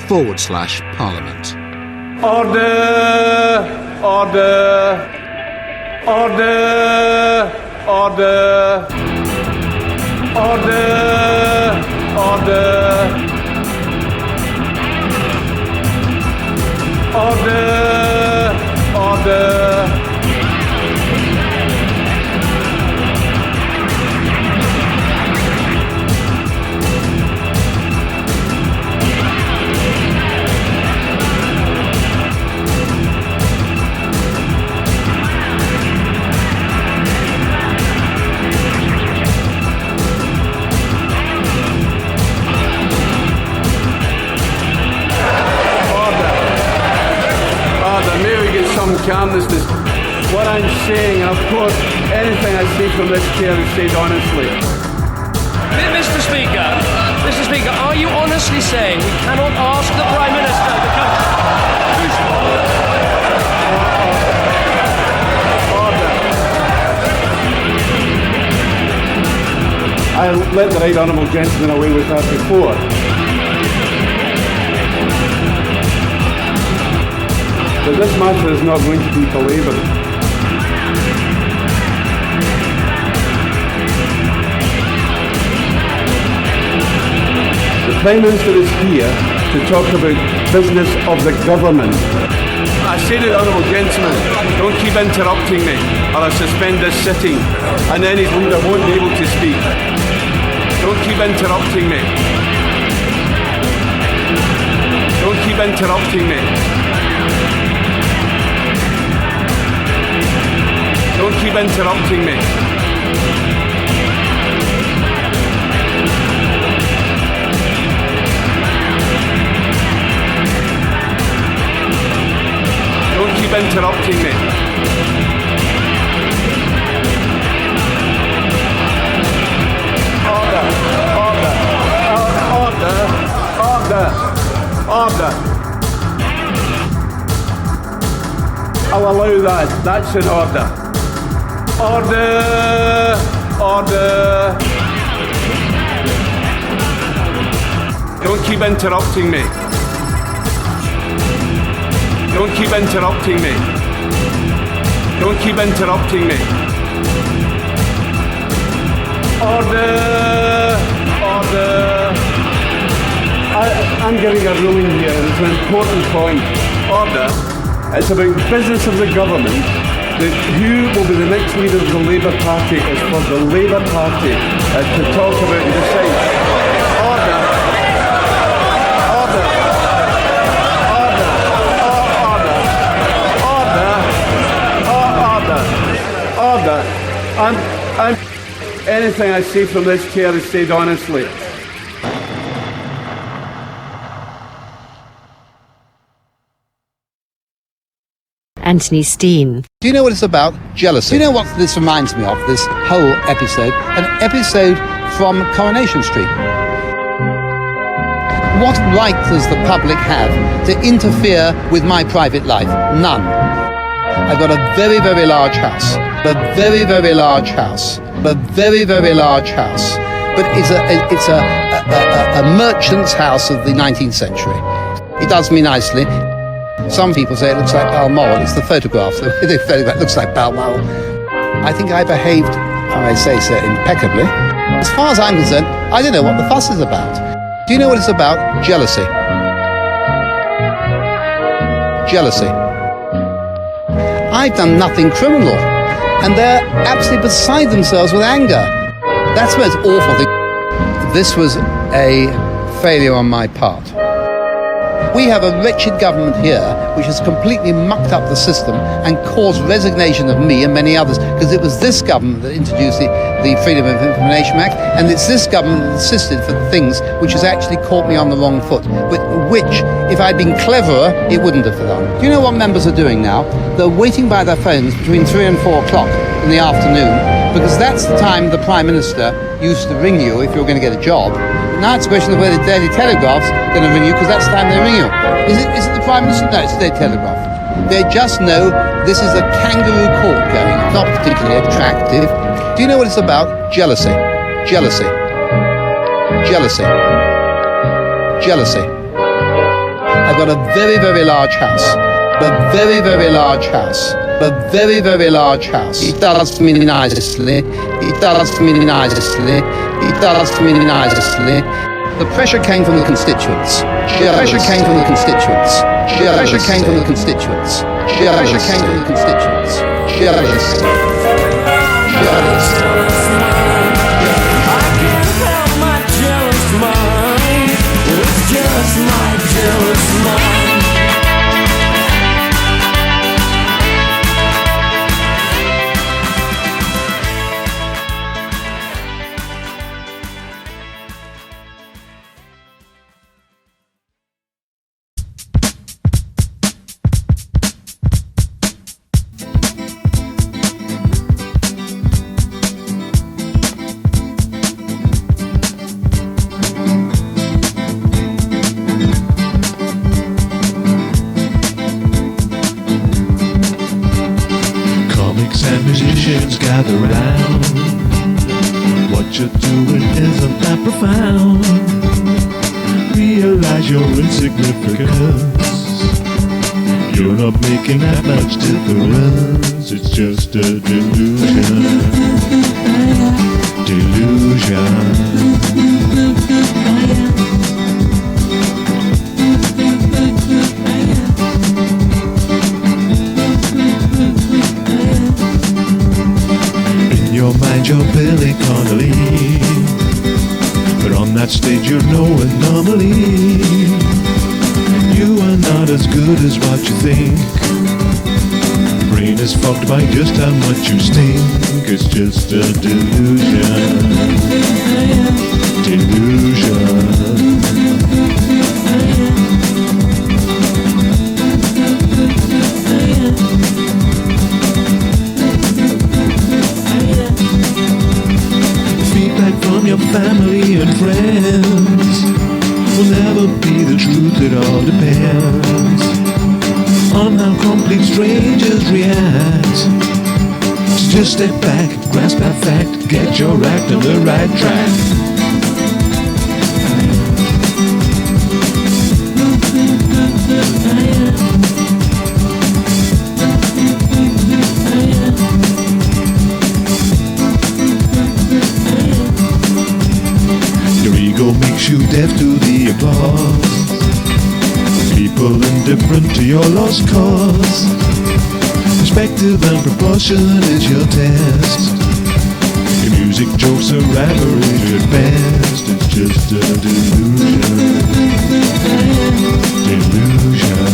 www.bbc.co.uk/parliament. Order! Order! Order! Order! Order! Order! Order! Order! Some calmness is what I'm saying, and of course anything I say from this chair is said honestly. Mr. Speaker, are you honestly saying we cannot ask the Prime Minister of the country? I let the right honourable gentleman away with that before. But this matter is not going to be belaboured. The Prime Minister is here to talk about business of the government. I say to the honourable gentleman, don't keep interrupting me or I suspend this sitting and then his leader won't be able to speak. Don't keep interrupting me. Don't keep interrupting me. Don't keep interrupting me. Don't keep interrupting me. Order, order, order, order, order. I'll allow that. That's an order. Order! Order! Don't keep interrupting me. Don't keep interrupting me. Don't keep interrupting me. Order! Order! I'm giving a ruling here, and it's an important point. Order! It's about business of the government. Who will be the next leader of the Labour Party is for the Labour Party to talk about and decide. Order. Order. Order. Order. Order. Order. Anything I say from this chair is said honestly. Anthony Steen. Do you know what it's about? Jealousy. Do you know what this reminds me of, this whole episode? An episode from Coronation Street. What right does the public have to interfere with my private life? None. I've got a very, very large house. A very, very large house. A very, very large house. But it's a merchant's house of the 19th century. It does me nicely. Some people say it looks like Balmoral. It's the photograph. The photograph looks like Balmoral. I think I behaved, I say so, impeccably. As far as I'm concerned, I don't know what the fuss is about. Do you know what it's about? Jealousy. Jealousy. I've done nothing criminal, and they're absolutely beside themselves with anger. That's the most awful thing. This was a failure on my part. We have a wretched government here which has completely mucked up the system and caused resignation of me and many others, because it was this government that introduced the Freedom of Information Act, and it's this government that insisted for things which has actually caught me on the wrong foot, which, if I'd been cleverer, it wouldn't have done. Do you know what members are doing now? They're waiting by their phones between 3 and 4 o'clock in the afternoon, because that's the time the Prime Minister used to ring you if you were going to get a job. Now it's a question of whether the Daily Telegraph's going to ring you, because that's the time they ring you. Is it the Prime Minister? No, it's the Daily Telegraph. They just know this is a kangaroo court going on. Not particularly attractive. Do you know what it's about? Jealousy. Jealousy. Jealousy. Jealousy. I've got a very, very large house. A very, very large house. A very, very large house. He does me nicely. He does me nicely. He does me nicely. The pressure came from the constituents. The pressure came from the constituents. The pressure came from the constituents. The pressure came from the constituents. Jealousy. Jealousy. I can't help my jealous mind. It's just my jealous mind. Gather round. What you're doing isn't that profound. Realize your insignificance. You're not making that much difference. It's just a delusion. Delusion. Your mind, you're Billy Connolly, but on that stage you're no anomaly. You are not as good as what you think. Brain is fucked by just how much you stink. It's just a delusion. Delusion. From your family and friends will never be the truth. It all depends on how complete strangers react. So just step back, grasp that fact, get your act on the right track. Makes you deaf to the applause. People indifferent to your lost cause. Perspective and proportion is your test. Your music jokes are average at best. It's just a delusion. Delusion.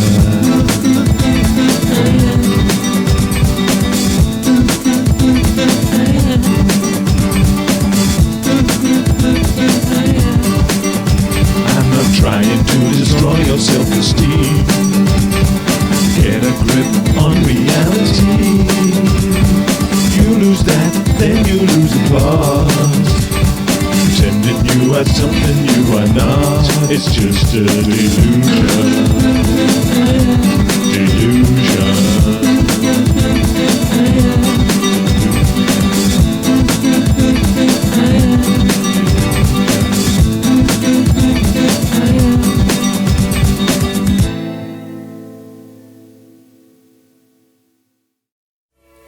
Trying to destroy your self-esteem. Get a grip on reality. You lose that, then you lose applause. Pretending you are something you are not. It's just a delusion. Delusion.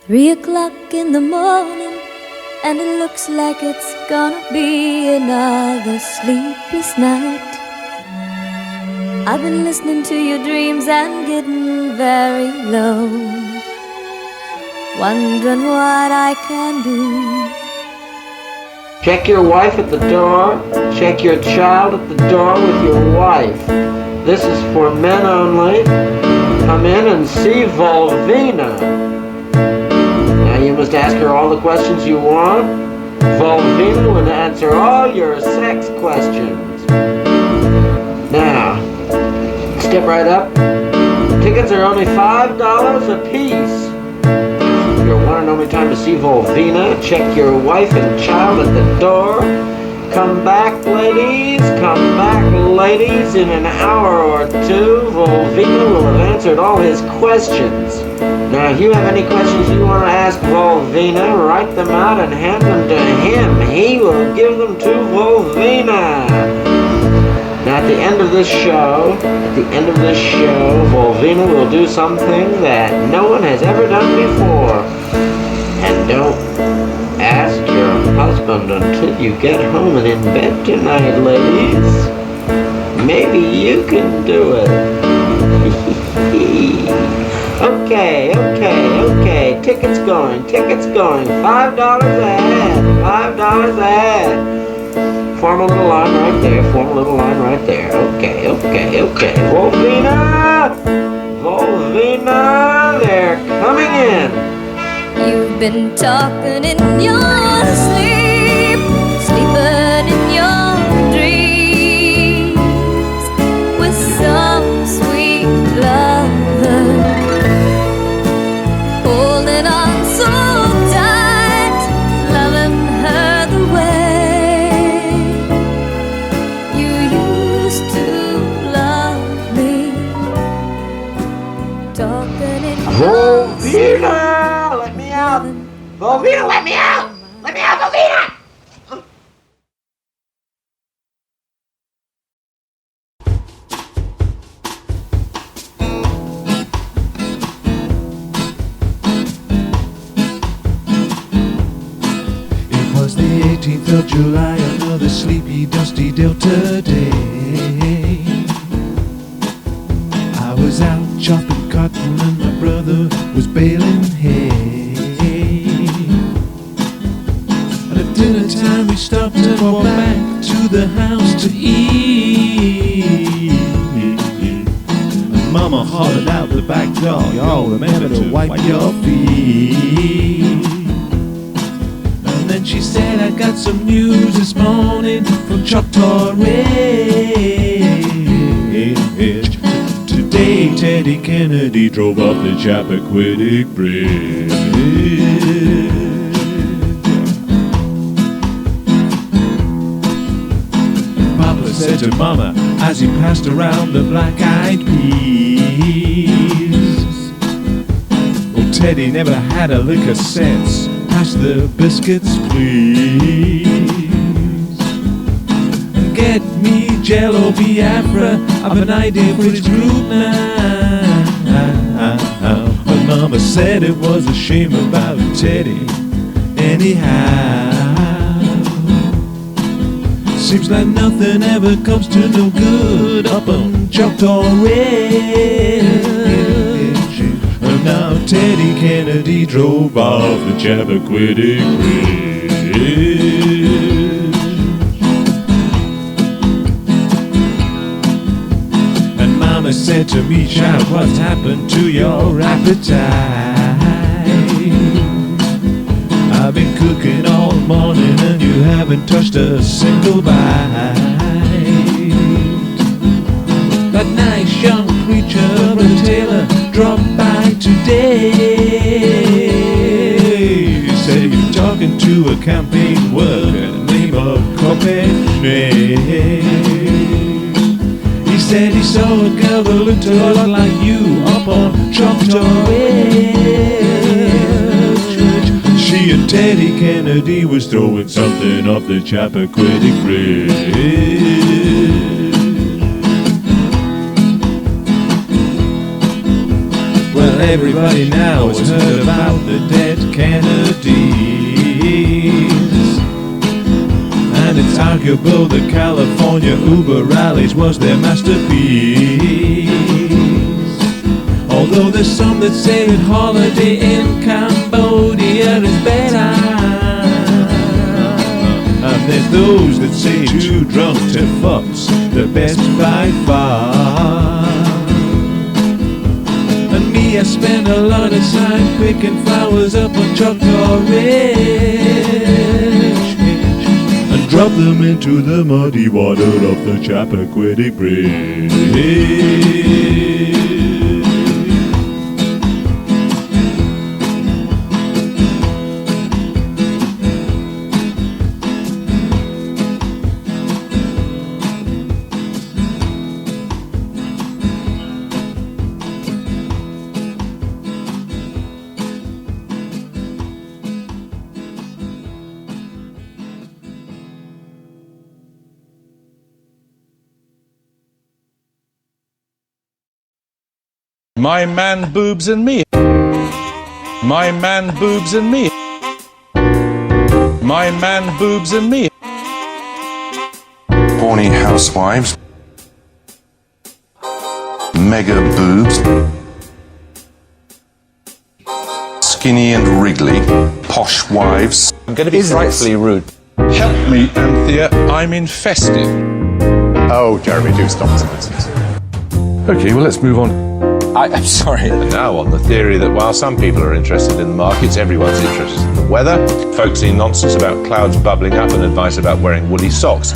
Three o'clock in the morning, and it looks like it's gonna be another sleepless night. I've been listening to your dreams and getting very low, wondering what I can do. Check your wife at the door. Check your child at the door with your wife. This is for men only. Come in and see Vulvina. Now you must ask her all the questions you want. Vulvina will answer all your sex questions. Now, step right up. Tickets are only $5 a piece. Your one and only time to see Vulvina. Check your wife and child at the door. Come back, ladies. Come back, ladies. In an hour or two, Vulvina will have answered all his questions. Now, if you have any questions you want to ask Vulvina, write them out and hand them to him. He will give them to Vulvina. Now, At the end of this show, Vulvina will do something that no one has ever done before. And don't ask your husband until you get home and in bed tonight, ladies. Maybe you can do it. Okay. Tickets going. $5 a head. Form a little line right there. Okay. Vulvina, they're coming in. You've been talking in your sleep, sleeping in your dreams with some sweet lover, holding on so tight, loving her the way you used to love me. Talking in your Vulvina, let me out. Vulvina, let me out, Vulvina. It was the 18th of July, another sleepy, dusty Delta day. I was out chopping cotton and my brother was baling hay. At dinner time we stopped and walked back to the house to eat. And Mama hollered out the back door, y'all remember to wipe your feet. And then she said, I got some news this morning from Choctaw Ridge. Today Teddy Kennedy drove off the Chappaquidick Bridge. Papa said to Mama as he passed around the black-eyed peas, oh, Teddy never had a lick of sense. Pass the biscuits, please. Get me Jello Biafra, I've an idea for its group now. But Mama said it was a shame about Teddy anyhow. Seems like nothing ever comes to no good up on Choctaw Ridge. And now Teddy Kennedy drove off the Chappaquidick Bridge. And Mama said to me, child, what's happened to your appetite? I've been cooking all morning and you haven't touched a single bite. That nice young preacher, Brother Taylor, dropped by today. He said you're talking to a campaign worker named Coronation. He said he saw a girl that looked a lot like you up on Choctaw Ridge. She and Teddy Kennedy was throwing something off the Chappaquidick Bridge. Well, everybody now has heard about the dead Kennedys, and it's arguable that California Uber rallies was their masterpiece. Although there's some that say that holiday in Cambodia is better, and there's those that say too drunk to fuck's the best by far. And me, I spend a lot of time picking flowers up on Choctaw Ridge and drop them into the muddy water of the Chappaquidick Bridge. My Man Boobs and me. My Man Boobs and me. My Man Boobs and me. Horny housewives. Mega boobs. Skinny and wriggly. Posh wives. I'm going to be frightfully rude. Help me, Anthea. I'm infested. Oh, Jeremy, do stop this. Okay, well, let's move on. I'm sorry. And now on the theory that while some people are interested in the markets, everyone's interested in the weather. Folksy nonsense about clouds bubbling up and advice about wearing woolly socks.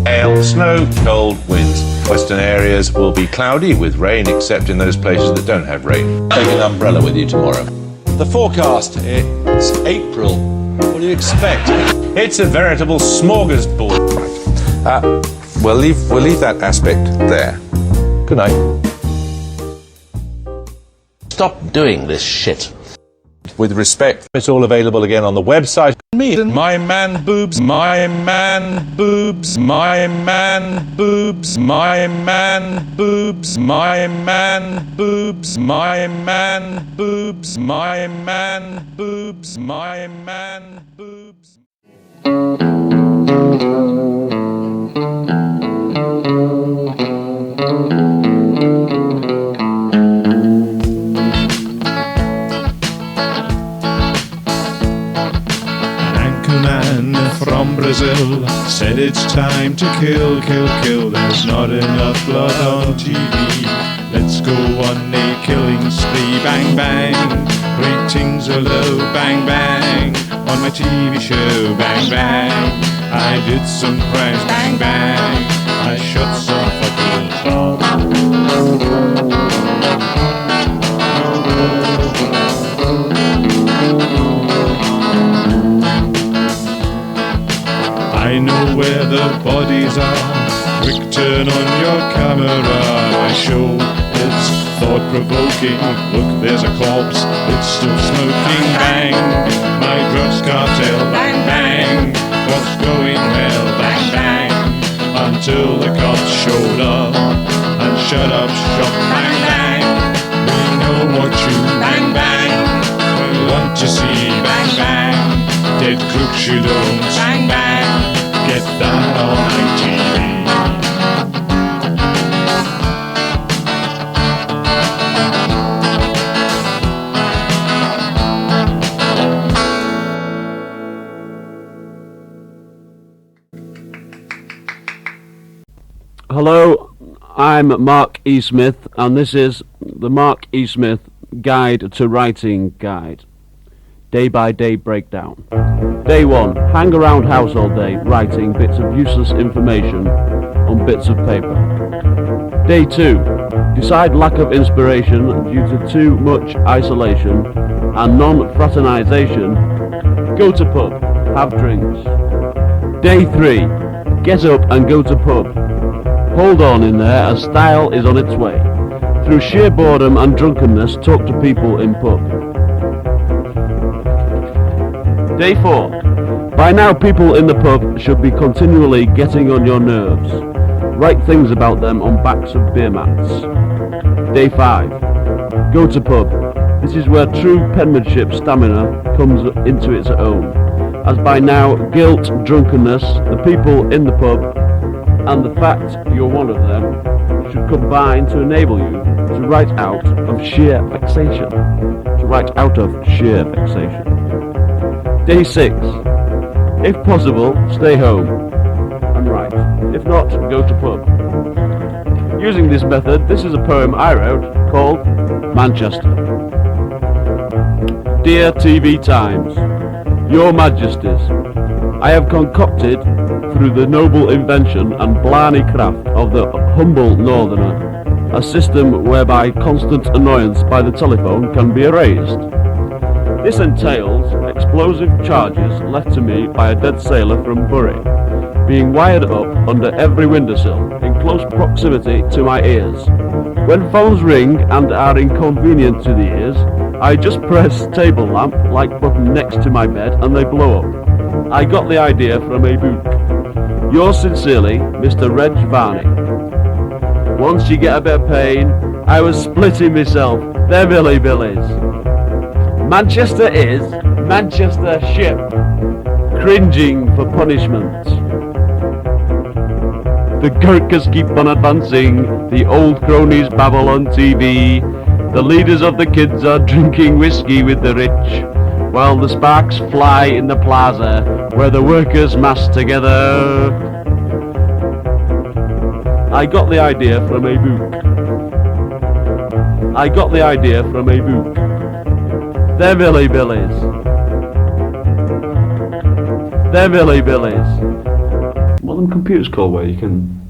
Hail, snow, cold winds. Western areas will be cloudy with rain, except in those places that don't have rain. Take an umbrella with you tomorrow. The forecast, it's April. What do you expect? It's a veritable smorgasbord. Right. We'll leave that aspect there. Good night. Stop doing this shit. With respect, it's all available again on the website. Me and My Man Boobs, My Man Boobs, My Man Boobs, My Man Boobs, My Man Boobs, My Man Boobs, My Man Boobs, My Man Boobs. From Brazil said it's time to kill. There's not enough blood on TV. Let's go on a killing spree. Bang bang, ratings are low. Bang bang, on my TV show. Bang bang, I did some crimes. Bang bang, I shot some fuckers off. I know where the bodies are. Quick turn on your camera. My show is thought-provoking. Look, there's a corpse. It's still smoking. Bang, my drugs cartel. Bang, bang, what's going well? Bang, bang, until the cops showed up and shut up shop. Bang, bang, we know what you. Bang, bang, we want to see. Bang, bang, dead crooks you don't. Bang, bang, get that on my TV. Hello, I'm Mark E. Smith, and this is the Mark E. Smith Guide to Writing Guide. Day by day breakdown. Day 1. Hang around house all day, writing bits of useless information on bits of paper. Day 2. Decide lack of inspiration due to too much isolation and non-fraternization. Go to pub, have drinks. Day 3. Get up and go to pub. Hold on in there as style is on its way. Through sheer boredom and drunkenness, talk to people in pub. Day 4. By now people in the pub should be continually getting on your nerves. Write things about them on backs of beer mats. Day 5. Go to pub. This is where true penmanship stamina comes into its own. As by now, guilt, drunkenness, the people in the pub, and the fact you're one of them should combine to enable you to write out of sheer vexation. Day 6. If possible, stay home and write. If not, go to pub. Using this method, this is a poem I wrote called Manchester. Dear TV Times, Your Majesties, I have concocted through the noble invention and blarney craft of the humble northerner a system whereby constant annoyance by the telephone can be erased. This entails explosive charges left to me by a dead sailor from Bury, being wired up under every windowsill in close proximity to my ears. When phones ring and are inconvenient to the ears, I just press table lamp like button next to my bed and they blow up. I got the idea from a book. Yours sincerely, Mr. Reg Varney. Once you get a bit of pain, I was splitting myself. They're Billy Billies. Manchester is Manchester ship, cringing for punishment. The Gurkhas keep on advancing, the old cronies babble on TV, the leaders of the kids are drinking whiskey with the rich, while the sparks fly in the plaza where the workers mass together. I got the idea from a book. I got the idea from a book. They're Billy Billies. They're Billy Billies. What them computers called where you can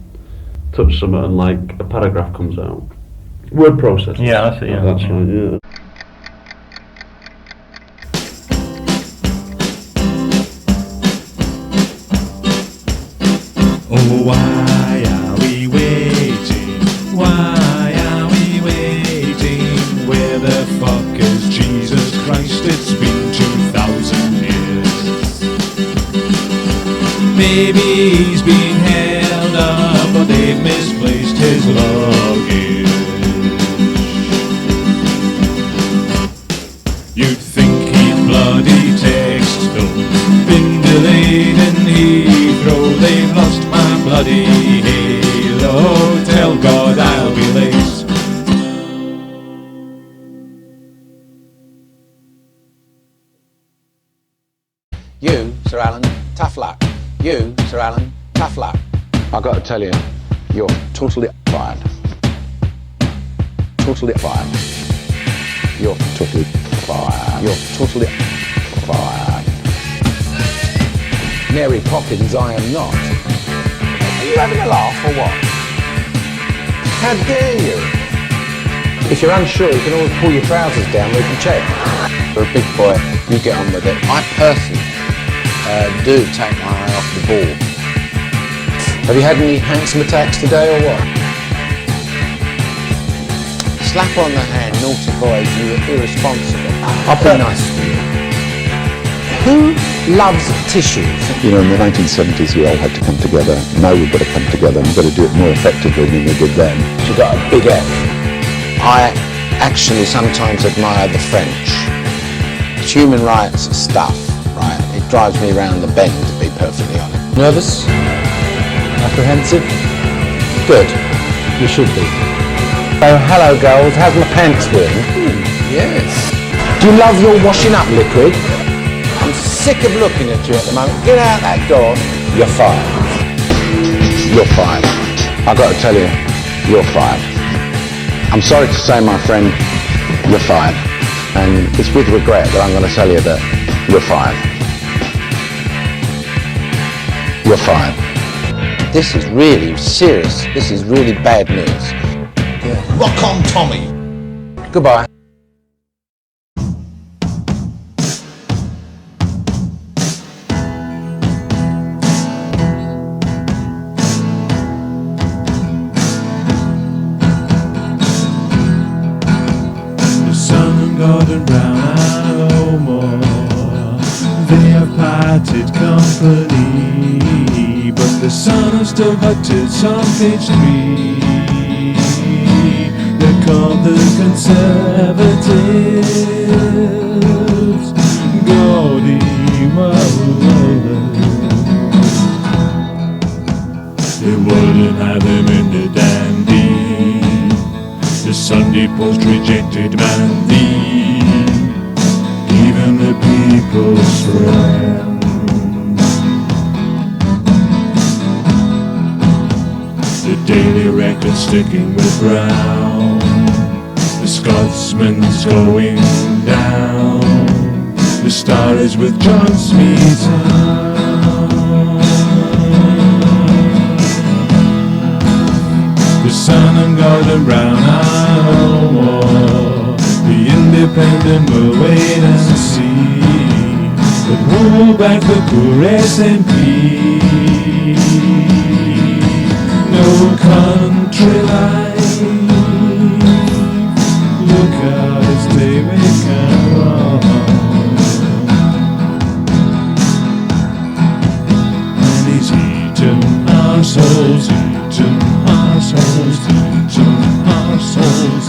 touch something and like a paragraph comes out? Word processor. Yeah, that's it, yeah. That's right, yeah. Oh, why are we waiting? Why are we waiting? Where the fuck is Jesus Christ? It's been 2,000 years. Maybe he's been held up, but they've misplaced his luggage. You'd think he'd bloody text, though. Been delayed in Heathrow, they've lost my bloody halo. Tell God I'll be late. You, Sir Alan, tough luck. You, Sir Alan, tough luck. I've got to tell you, you're totally fired. Totally fired. You're totally fired. You're totally fired. Mary Poppins, I am not. Are you having a laugh or what? How dare you? If you're unsure, you can always pull your trousers down, we can check. You're a big boy, you get on with it. I personally do take my eye off the ball. Have you had any handsome attacks today or what? Slap on the hand, naughty boys, you were irresponsible. I'll be nice to you. Who loves tissues? You know, in the 1970s we all had to come together. Now we've got to come together and we've got to do it more effectively than we did then. You got a big F. I actually sometimes admire the French. Human rights stuff, right? It drives me around the bend, to be perfectly honest. Nervous? Apprehensive? Good. You should be. Oh, hello girls, how's my pants wearing? Yes. Do you love your washing up liquid? I'm sick of looking at you at the moment. Get out that door. You're fired. You're fired. I've got to tell you, you're fired. I'm sorry to say, my friend, you're fired. And it's with regret that I'm going to tell you that you're fired. You're fired. This is really serious. This is really bad news. Yeah. Rock on, Tommy. Goodbye. Gordon Brown and no more. They have parted company, but the sun has still got tits on page 3. They're called the Conservatives. Gordy They wouldn't have him in the dandy. The Sunday Post rejected Mandy, even the people's friend. The Daily Record sticking with Brown. The Scotsman's going down. The Star is with John Smeaton. The Sun and Gordon Brown are no more. The Independent will wait and see, but hold back the poor SNP. No country life. Look out, it's David Cameron. And he's eaten our souls, eaten our souls, eaten our souls,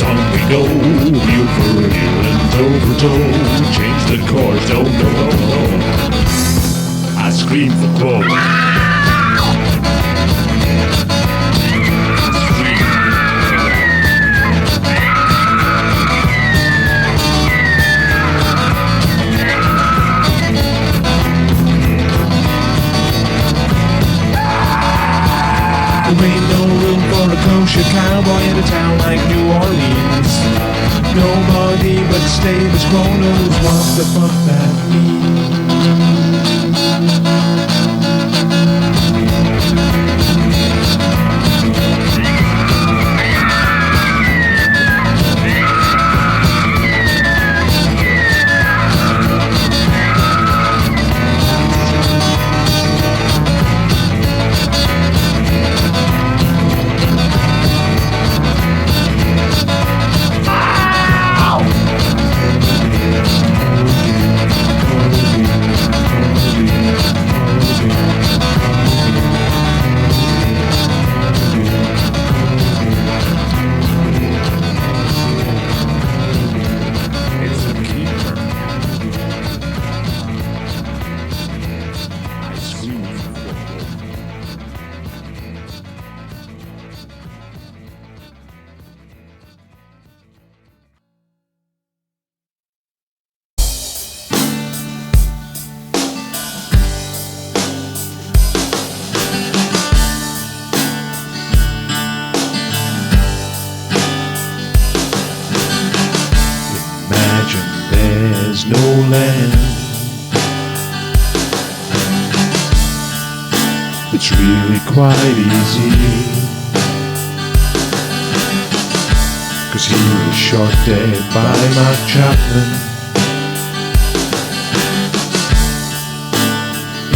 on we go, heel for heel and toe for toe. Change the chords, oh no, no, no. I scream for Quo. There ain't no room for a kosher cowboy in a town like New Orleans. Nobody but status quo knows what the fuck that means. There's no land. It's really quite easy, 'cause he was shot dead by Mark Chapman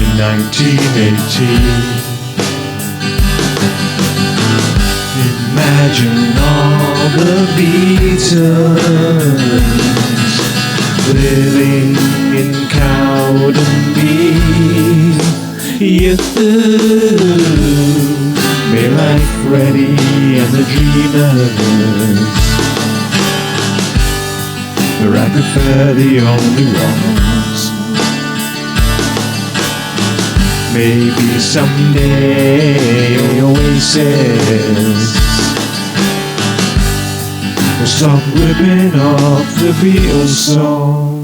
in 1918. Imagine all the Beatles living in Cowdenby. You may like Freddie and the Dreamers, but I prefer the only ones. Maybe someday Oasis will stop ripping off the Beatles song.